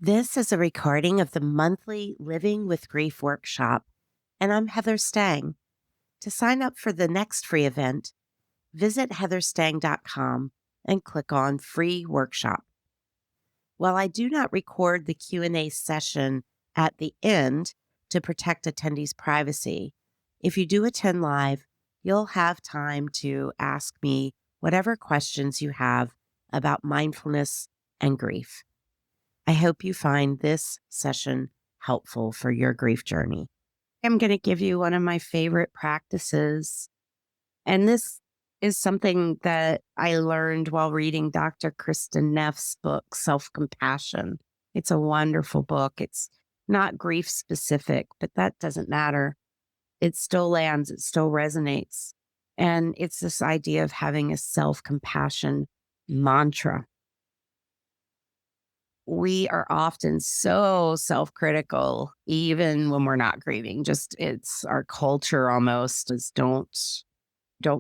This is a recording of the monthly Living with Grief workshop, and I'm Heather Stang. To sign up for the next free event, visit heatherstang.com and click on Free Workshop. While I do not record the Q&A session at the end to protect attendees' privacy, if you do attend live, you'll have time to ask me whatever questions you have about mindfulness and grief. I hope you find this session helpful for your grief journey. I'm going to give you one of my favorite practices. And this is something that I learned while reading Dr. Kristin Neff's book, Self-Compassion. It's a wonderful book. It's not grief specific, but that doesn't matter. It still lands, it still resonates. And it's this idea of having a self-compassion mantra. We are often so self-critical, even when we're not grieving. Just it's our culture almost is don't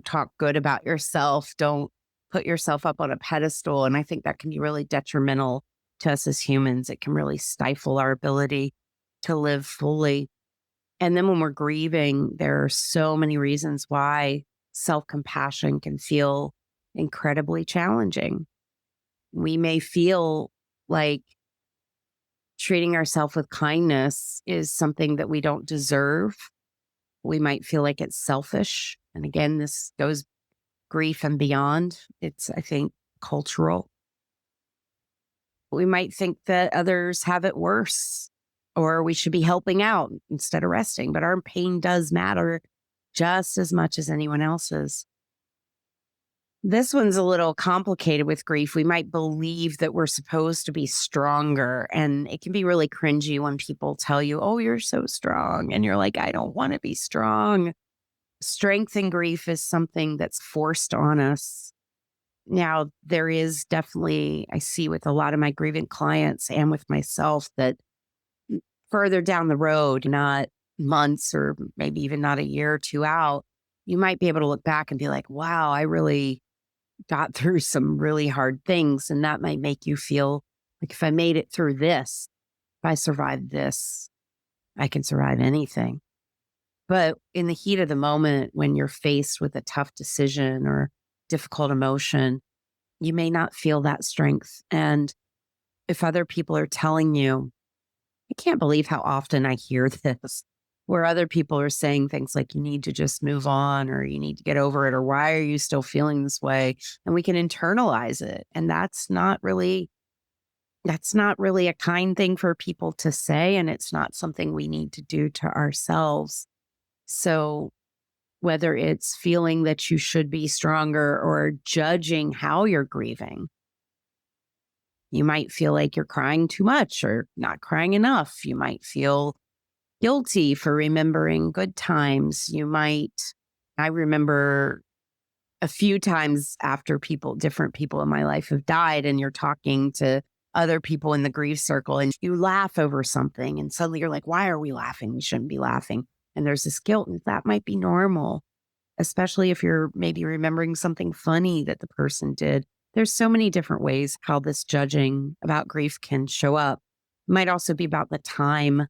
talk good about yourself. Don't put yourself up on a pedestal. And I think that can be really detrimental to us as humans. It can really stifle our ability to live fully. And then when we're grieving, there are so many reasons why self-compassion can feel incredibly challenging. We may feel like treating ourselves with kindness is something that we don't deserve. We might feel like it's selfish. And again, this goes grief and beyond. It's, I think, cultural. We might think that others have it worse or we should be helping out instead of resting. But our pain does matter just as much as anyone else's. This one's a little complicated with grief. We might believe that we're supposed to be stronger, and it can be really cringy when people tell you, oh, you're so strong. And you're like, I don't want to be strong. Strength in grief is something that's forced on us. Now, there is definitely, I see with a lot of my grieving clients and with myself that further down the road, not months or maybe even not a year or two out, you might be able to look back and be like, wow, I really got through some really hard things. And that might make you feel like if I made it through this, if I survived this, I can survive anything. But in the heat of the moment, when you're faced with a tough decision or difficult emotion, you may not feel that strength. And if other people are telling you, I can't believe how often I hear this, where other people are saying things like, you need to just move on or you need to get over it or why are you still feeling this way? And we can internalize it. And that's not really a kind thing for people to say. And it's not something we need to do to ourselves. So whether it's feeling that you should be stronger or judging how you're grieving, you might feel like you're crying too much or not crying enough. You might feel guilty for remembering good times. I remember a few times after different people in my life have died, and you're talking to other people in the grief circle and you laugh over something. And suddenly you're like, why are we laughing? We shouldn't be laughing. And there's this guilt, and that might be normal, especially if you're maybe remembering something funny that the person did. There's so many different ways how this judging about grief can show up. It might also be about the time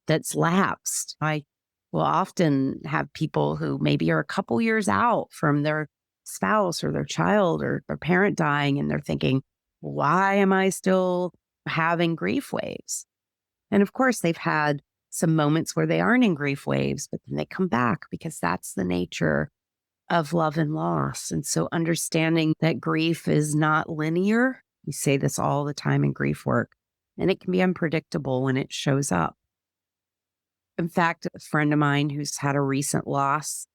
that's lapsed. I will often have people who maybe are a couple years out from their spouse or their child or their parent dying, and they're thinking, why am I still having grief waves? And of course, they've had some moments where they aren't in grief waves, but then they come back because that's the nature of love and loss. And so understanding that grief is not linear, we say this all the time in grief work, and it can be unpredictable when it shows up. In fact, a friend of mine who's had a recent loss,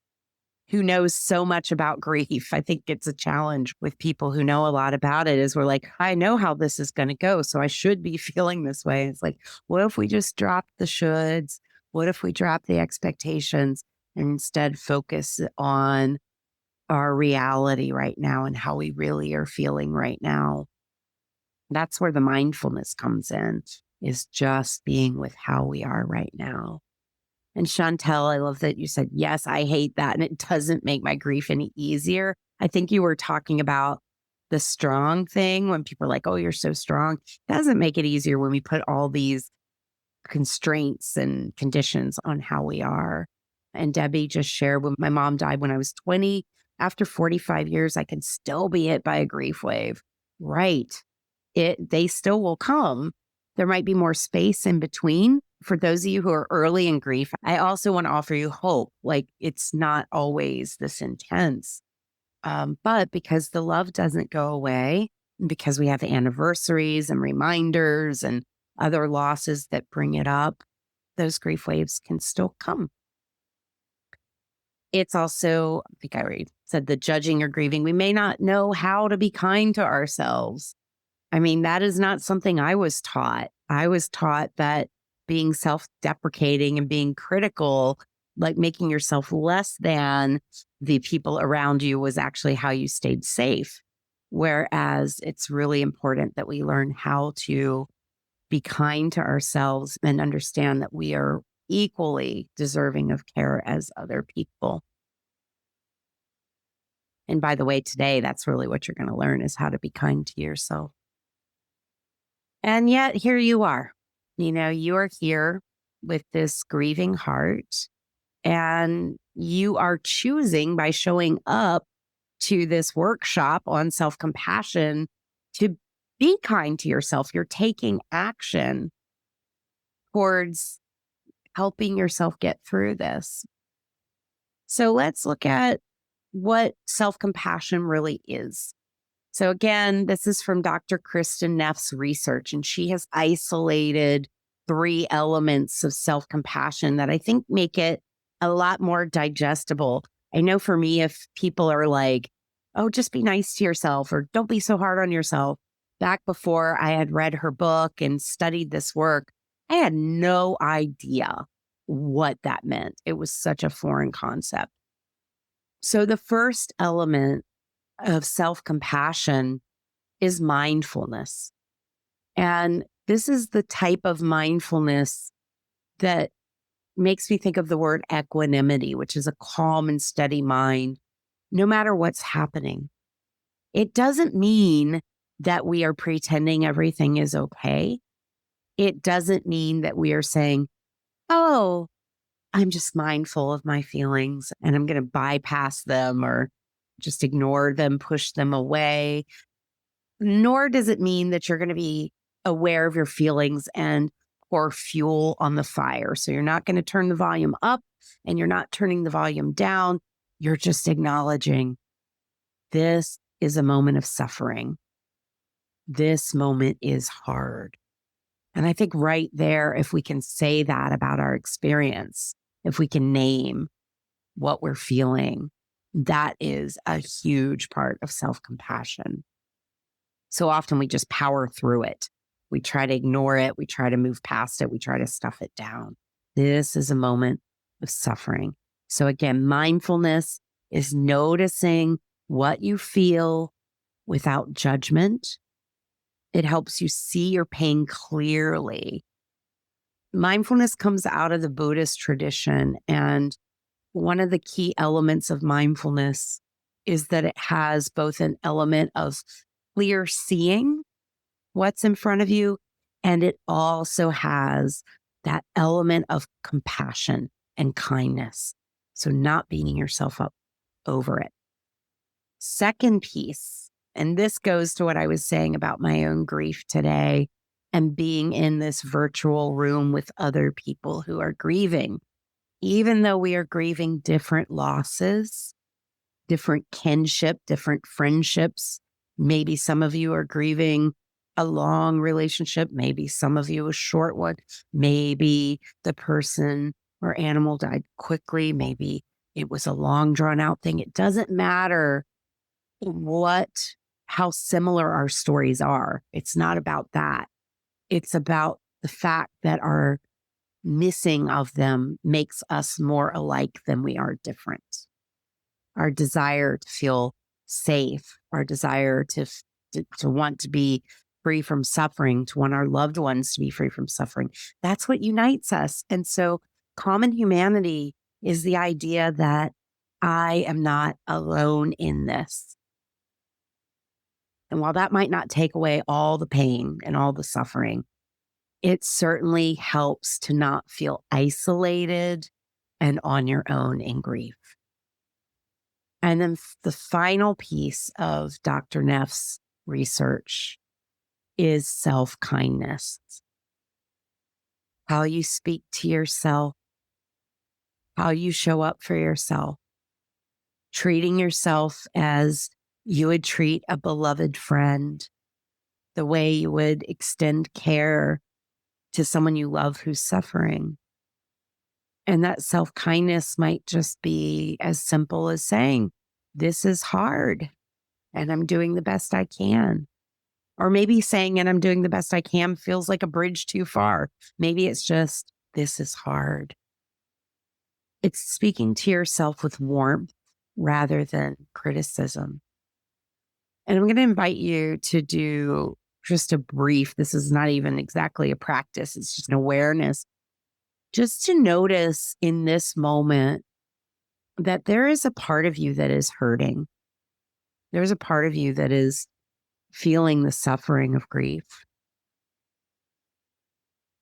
who knows so much about grief, I think it's a challenge with people who know a lot about it, is we're like, I know how this is going to go, so I should be feeling this way. It's like, what if we just drop the shoulds? What if we drop the expectations and instead focus on our reality right now and how we really are feeling right now? That's where the mindfulness comes in, is just being with how we are right now. And Chantel, I love that you said, yes, I hate that. And it doesn't make my grief any easier. I think you were talking about the strong thing when people are like, oh, you're so strong. Doesn't make it easier when we put all these constraints and conditions on how we are. And Debbie just shared when my mom died when I was 20. After 45 years, I can still be hit by a grief wave. Right. They still will come. There might be more space in between. For those of you who are early in grief, I also want to offer you hope. Like it's not always this intense. But because the love doesn't go away, and because we have anniversaries and reminders and other losses that bring it up, those grief waves can still come. It's also, I think I already said the judging or grieving. We may not know how to be kind to ourselves. I mean, that is not something I was taught. I was taught that being self deprecating and being critical, like making yourself less than the people around you, was actually how you stayed safe. Whereas it's really important that we learn how to be kind to ourselves and understand that we are equally deserving of care as other people. And by the way, today, that's really what you're going to learn is how to be kind to yourself. And yet here you are. You are here with this grieving heart, and you are choosing by showing up to this workshop on self compassion to be kind to yourself. You're taking action towards helping yourself get through this. So let's look at what self compassion really is. So, again, this is from Dr. Kristin Neff's research, and she has isolated three elements of self compassion that I think make it a lot more digestible. I know for me, if people are like, oh, just be nice to yourself or don't be so hard on yourself, back before I had read her book and studied this work, I had no idea what that meant. It was such a foreign concept. So, the first element of self compassion is mindfulness. And this is the type of mindfulness that makes me think of the word equanimity, which is a calm and steady mind, no matter what's happening. It doesn't mean that we are pretending everything is okay. It doesn't mean that we are saying, oh, I'm just mindful of my feelings and I'm going to bypass them or just ignore them, push them away. Nor does it mean that you're going to be aware of your feelings and pour fuel on the fire. So you're not going to turn the volume up and you're not turning the volume down. You're just acknowledging this is a moment of suffering. This moment is hard. And I think right there, if we can say that about our experience, if we can name what we're feeling, that is a huge part of self compassion. So often we just power through it. We try to ignore it. We try to move past it. We try to stuff it down. This is a moment of suffering. So again, mindfulness is noticing what you feel without judgment. It helps you see your pain clearly. Mindfulness comes out of the Buddhist tradition. And one of the key elements of mindfulness is that it has both an element of clear seeing what's in front of you, and it also has that element of compassion and kindness. So not beating yourself up over it. Second piece, and this goes to what I was saying about my own grief today and being in this virtual room with other people who are grieving. Even though we are grieving different losses, different kinship, different friendships, maybe some of you are grieving a long relationship, maybe some of you a short one, maybe the person or animal died quickly, maybe it was a long drawn out thing. It doesn't matter what, how similar our stories are. It's not about that. It's about the fact that our missing of them makes us more alike than we are different. Our desire to feel safe, our desire to want to be free from suffering, to want our loved ones to be free from suffering. That's what unites us. And so common humanity is the idea that I am not alone in this. And while that might not take away all the pain and all the suffering, it certainly helps to not feel isolated and on your own in grief. And then the final piece of Dr. Neff's research is self kindness, how you speak to yourself, how you show up for yourself, treating yourself as you would treat a beloved friend, the way you would extend care to someone you love who's suffering. And that self kindness might just be as simple as saying, "This is hard and I'm doing the best I can." Or maybe saying, "And I'm doing the best I can" feels like a bridge too far. Maybe it's just, "This is hard." It's speaking to yourself with warmth rather than criticism. And I'm going to invite you to do just a brief, this is not even exactly a practice, it's just an awareness, just to notice in this moment that there is a part of you that is hurting. There's a part of you that is feeling the suffering of grief.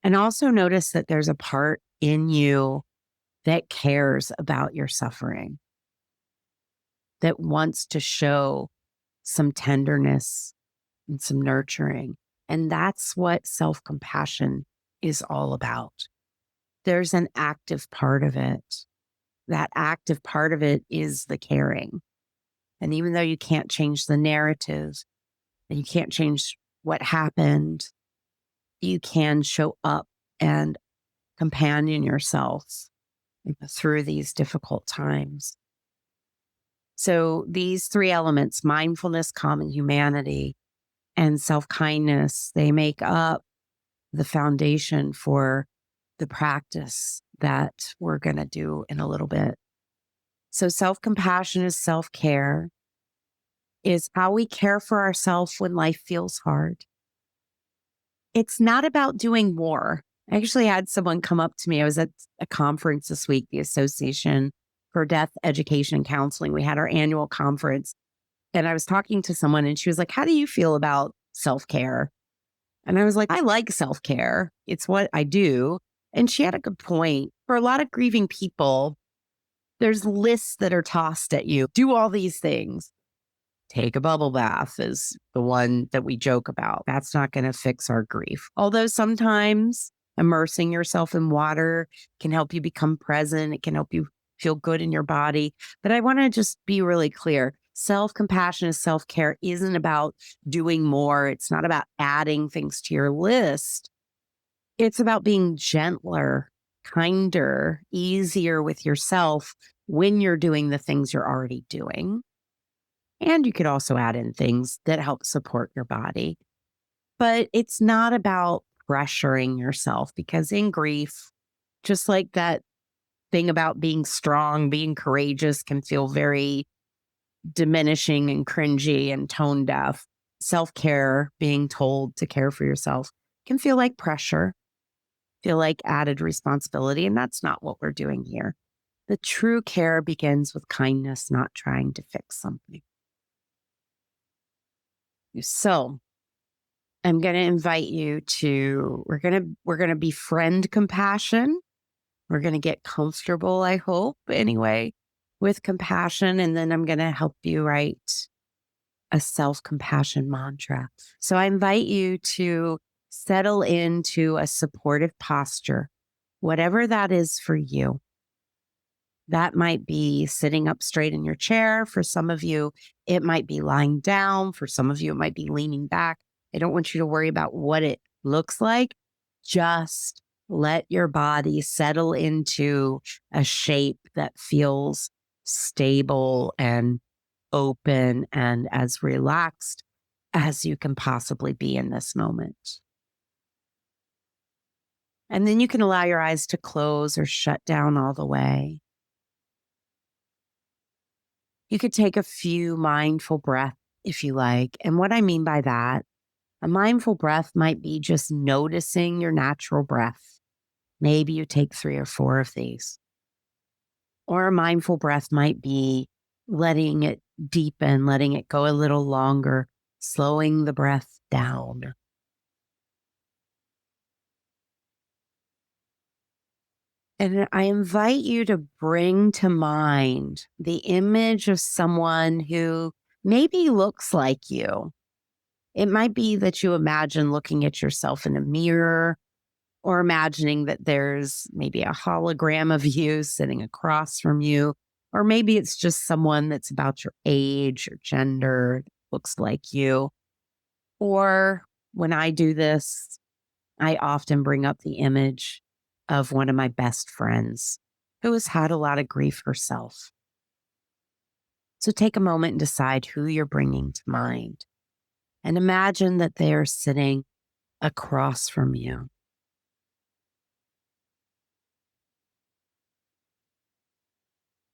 And also notice that there's a part in you that cares about your suffering, that wants to show some tenderness and some nurturing. And that's what self compassion is all about. There's an active part of it. That active part of it is the caring. And even though you can't change the narrative and you can't change what happened, you can show up and companion yourself through these difficult times. So these three elements, mindfulness, common humanity, and self-kindness, they make up the foundation for the practice that we're going to do in a little bit. So self-compassion is self-care, is how we care for ourselves when life feels hard. It's not about doing more. I actually had someone come up to me. I was at a conference this week, the Association for Death Education and Counseling. We had our annual conference, and I was talking to someone and she was like, "How do you feel about self-care?" And I was like, "I like self-care. It's what I do." And she had a good point. For a lot of grieving people, there's lists that are tossed at you. Do all these things. Take a bubble bath is the one that we joke about. That's not going to fix our grief. Although sometimes immersing yourself in water can help you become present. It can help you feel good in your body. But I want to just be really clear. Self-compassion and self-care isn't about doing more. It's not about adding things to your list. It's about being gentler, kinder, easier with yourself when you're doing the things you're already doing. And you could also add in things that help support your body. But it's not about pressuring yourself, because in grief, just like that thing about being strong, being courageous can feel very diminishing and cringy and tone deaf. Self care, being told to care for yourself, can feel like pressure, feel like added responsibility. And that's not what we're doing here. The true care begins with kindness, not trying to fix something. So I'm going to invite you to, we're going to befriend compassion. We're going to get comfortable, I hope, anyway, with compassion. And then I'm going to help you write a self-compassion mantra. So I invite you to settle into a supportive posture, whatever that is for you. That might be sitting up straight in your chair. For some of you, it might be lying down. For some of you, it might be leaning back. I don't want you to worry about what it looks like. Just let your body settle into a shape that feels stable and open and as relaxed as you can possibly be in this moment. And then you can allow your eyes to close or shut down all the way. You could take a few mindful breaths if you like. And what I mean by that, a mindful breath might be just noticing your natural breath. Maybe you take 3 or 4 of these. Or a mindful breath might be letting it deepen, letting it go a little longer, slowing the breath down. And I invite you to bring to mind the image of someone who maybe looks like you. It might be that you imagine looking at yourself in a mirror or imagining that there's maybe a hologram of you sitting across from you. Or maybe it's just someone that's about your age or gender, looks like you. Or when I do this, I often bring up the image of one of my best friends who has had a lot of grief herself. So take a moment and decide who you're bringing to mind and imagine that they are sitting across from you.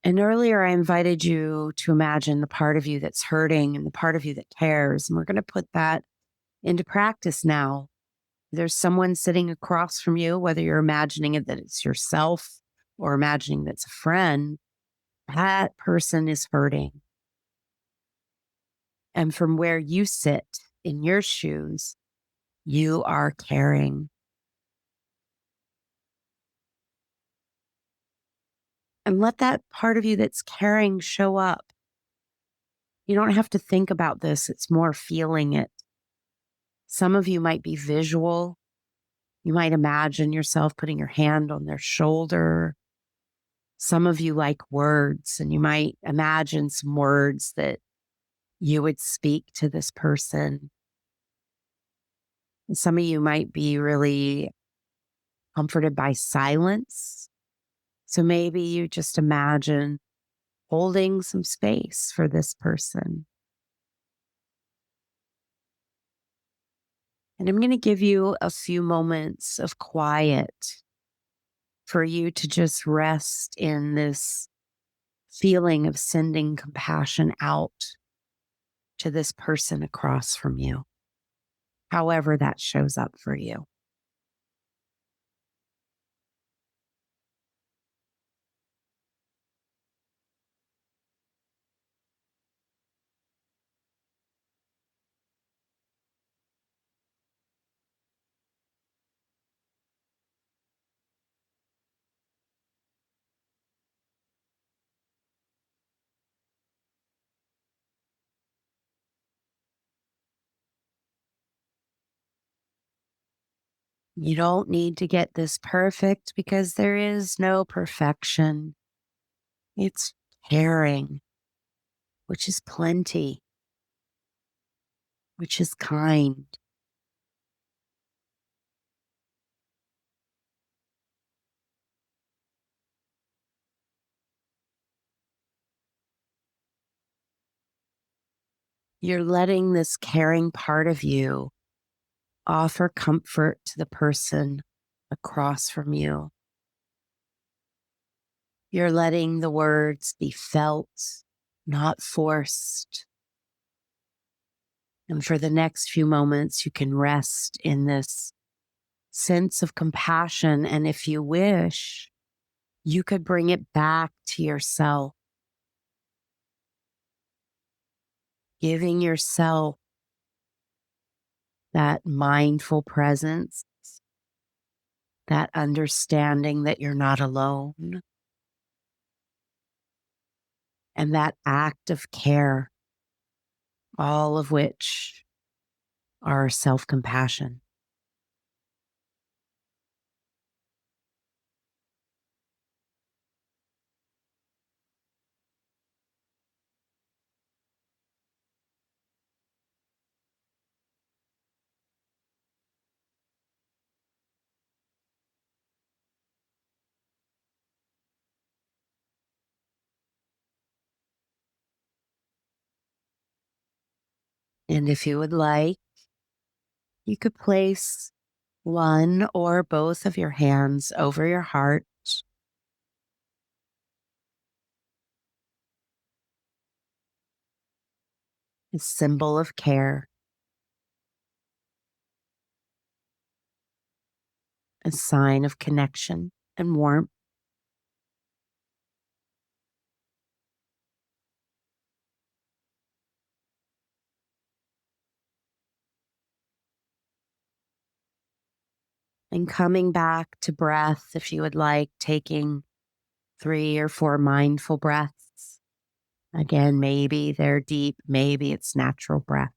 And earlier, I invited you to imagine the part of you that's hurting and the part of you that cares. And we're going to put that into practice now. There's someone sitting across from you, whether you're imagining it that it's yourself or imagining that's a friend, that person is hurting. And from where you sit in your shoes, you are caring. And let that part of you that's caring show up. You don't have to think about this, it's more feeling it. Some of you might be visual. You might imagine yourself putting your hand on their shoulder. Some of you like words, and you might imagine some words that you would speak to this person. And some of you might be really comforted by silence. So maybe you just imagine holding some space for this person. And I'm going to give you a few moments of quiet for you to just rest in this feeling of sending compassion out to this person across from you, however that shows up for you. You don't need to get this perfect because there is no perfection. It's caring, which is plenty, which is kind. You're letting this caring part of you offer comfort to the person across from you. You're letting the words be felt, not forced. And for the next few moments, you can rest in this sense of compassion. And if you wish, you could bring it back to yourself, giving yourself that mindful presence, that understanding that you're not alone, and that act of care, all of which are self compassion. And if you would like, you could place one or both of your hands over your heart, a symbol of care, a sign of connection and warmth. and coming back to breath if you would like, taking 3 or 4 mindful breaths. Again, maybe they're deep, maybe it's natural breath.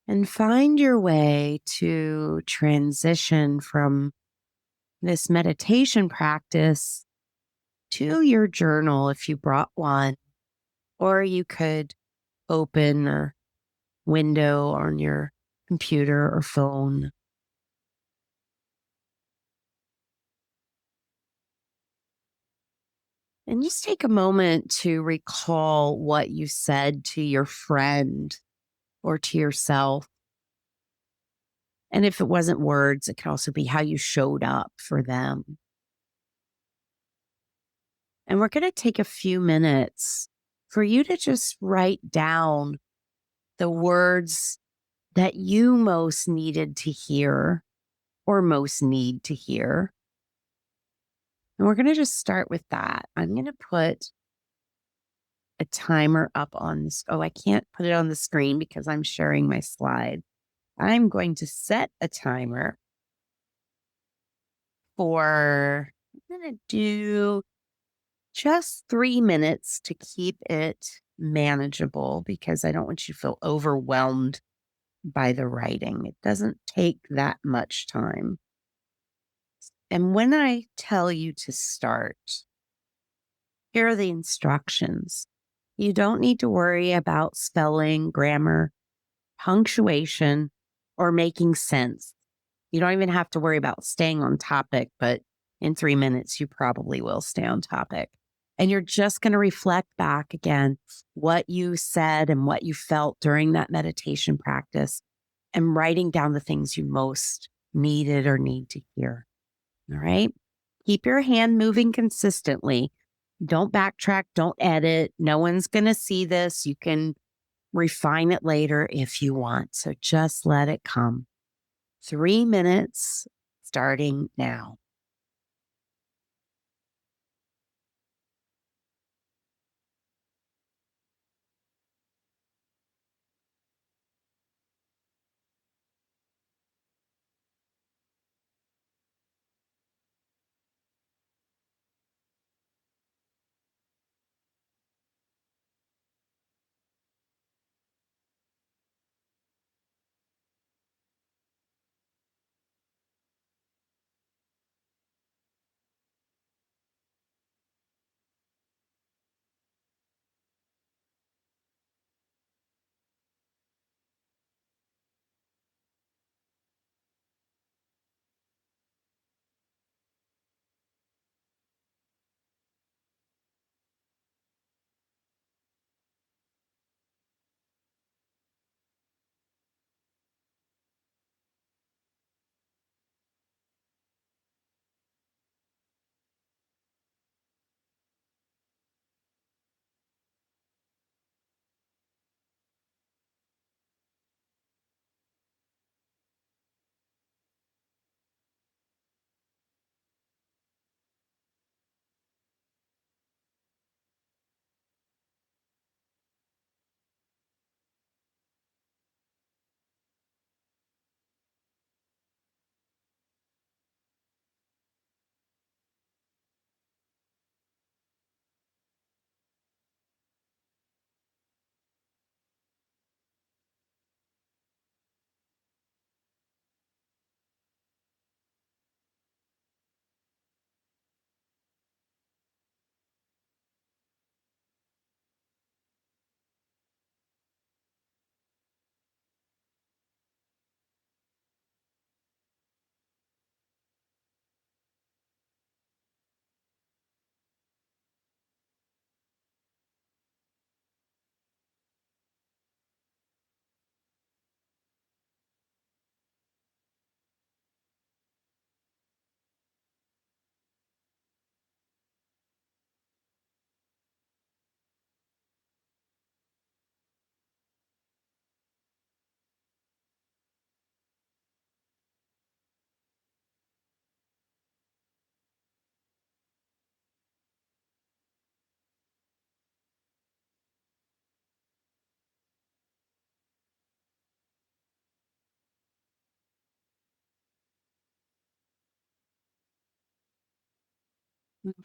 And find your way to transition from this meditation practice to your journal if you brought one, or you could open a window on your computer or phone and just take a moment to recall what you said to your friend or to yourself. And if it wasn't words, it could also be how you showed up for them. And we're going to take a few minutes for you to just write down the words that you most needed to hear or most need to hear. And we're going to just start with that. I'm going to put a timer up on this. Oh, I can't put it on the screen because I'm sharing my slide. I'm going to set a timer for, I'm going to do just 3 minutes to keep it manageable because I don't want you to feel overwhelmed by the writing. It doesn't take that much time. And when I tell you to start, here are the instructions. You don't need to worry about spelling, grammar, punctuation, or making sense. You don't even have to worry about staying on topic, but in 3 minutes, you probably will stay on topic. And you're just going to reflect back again what you said and what you felt during that meditation practice and writing down the things you most needed or need to hear. All right. Keep your hand moving consistently. Don't backtrack. Don't edit. No one's going to see this. You can refine it later if you want. So just let it come. 3 minutes starting now.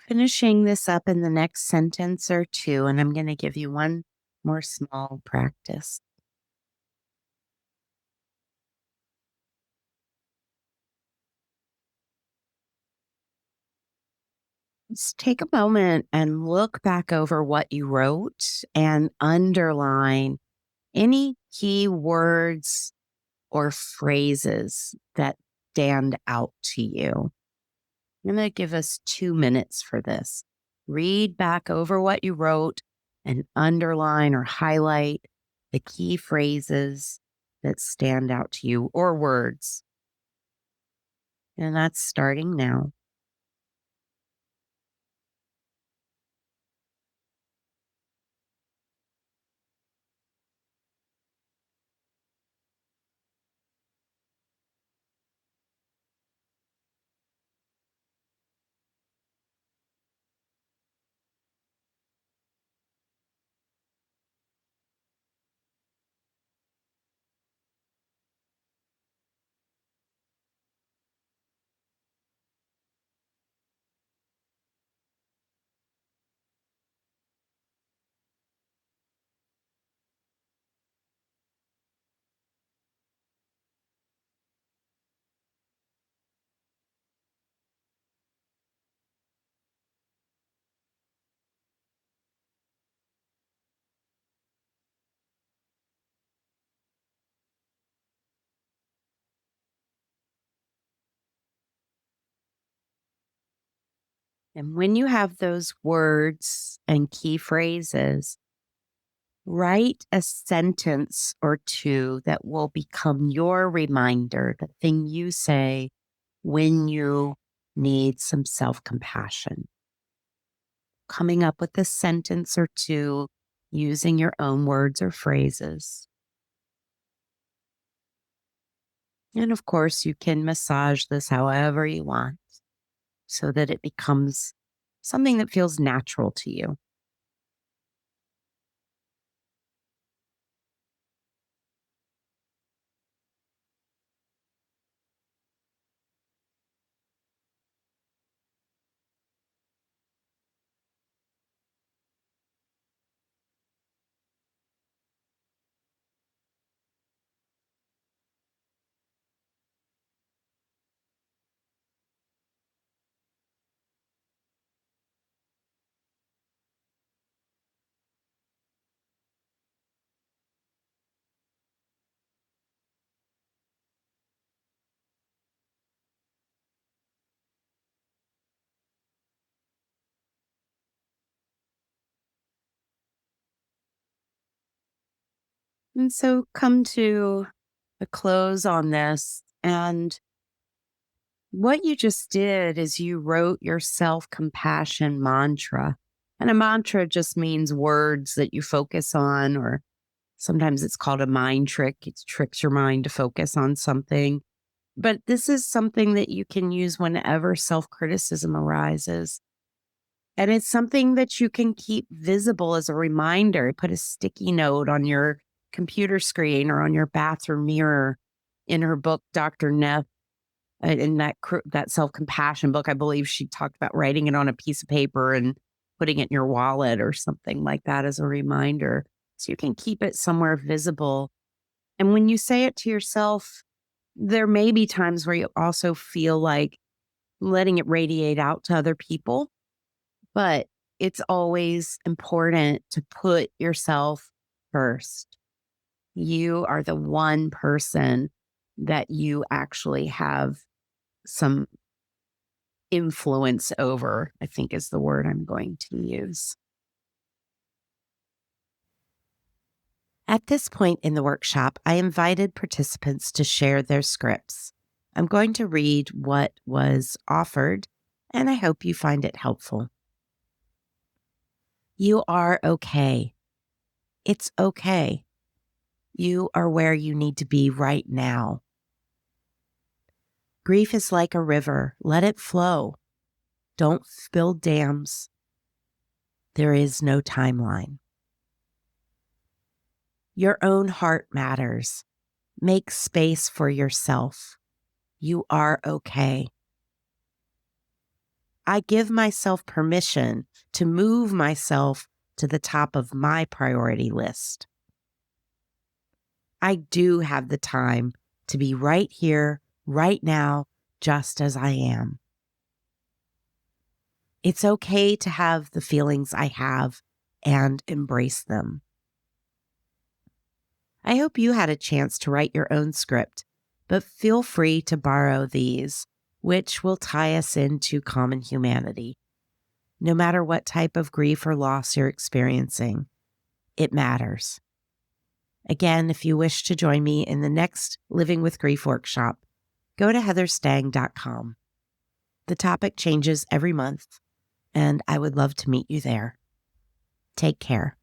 Finishing this up in the next sentence or two, and I'm going to give you one more small practice. Just take a moment and look back over what you wrote and underline any key words or phrases that stand out to you. I'm going to give us 2 minutes for this. Read back over what you wrote and underline or highlight the key phrases that stand out to you or words. And that's starting now. And when you have those words and key phrases, write a sentence or two that will become your reminder, the thing you say when you need some self compassion. Coming up with a sentence or two using your own words or phrases. And of course, you can massage this however you want so that it becomes something that feels natural to you. And so come to a close on this. And what you just did is you wrote your self compassion mantra. And a mantra just means words that you focus on, or sometimes it's called a mind trick. It tricks your mind to focus on something. But this is something that you can use whenever self criticism arises. And it's something that you can keep visible as a reminder. Put a sticky note on your computer screen or on your bathroom mirror. In her book, Dr. Neff, in that self compassion book, I believe she talked about writing it on a piece of paper and putting it in your wallet or something like that as a reminder. So you can keep it somewhere visible. And when you say it to yourself, there may be times where you also feel like letting it radiate out to other people, but it's always important to put yourself first. You are the one person that you actually have some influence over, I think is the word I'm going to use. At this point in the workshop, I invited participants to share their scripts. I'm going to read what was offered, and I hope you find it helpful. You are okay. It's okay. You are where you need to be right now. Grief is like a river. Let it flow. Don't build dams. There is no timeline. Your own heart matters. Make space for yourself. You are okay. I give myself permission to move myself to the top of my priority list. I do have the time to be right here, right now, just as I am. It's okay to have the feelings I have and embrace them. I hope you had a chance to write your own script, but feel free to borrow these, which will tie us into common humanity. No matter what type of grief or loss you're experiencing, it matters. Again, if you wish to join me in the next Living with Grief workshop, go to heatherstang.com. The topic changes every month, and I would love to meet you there. Take care.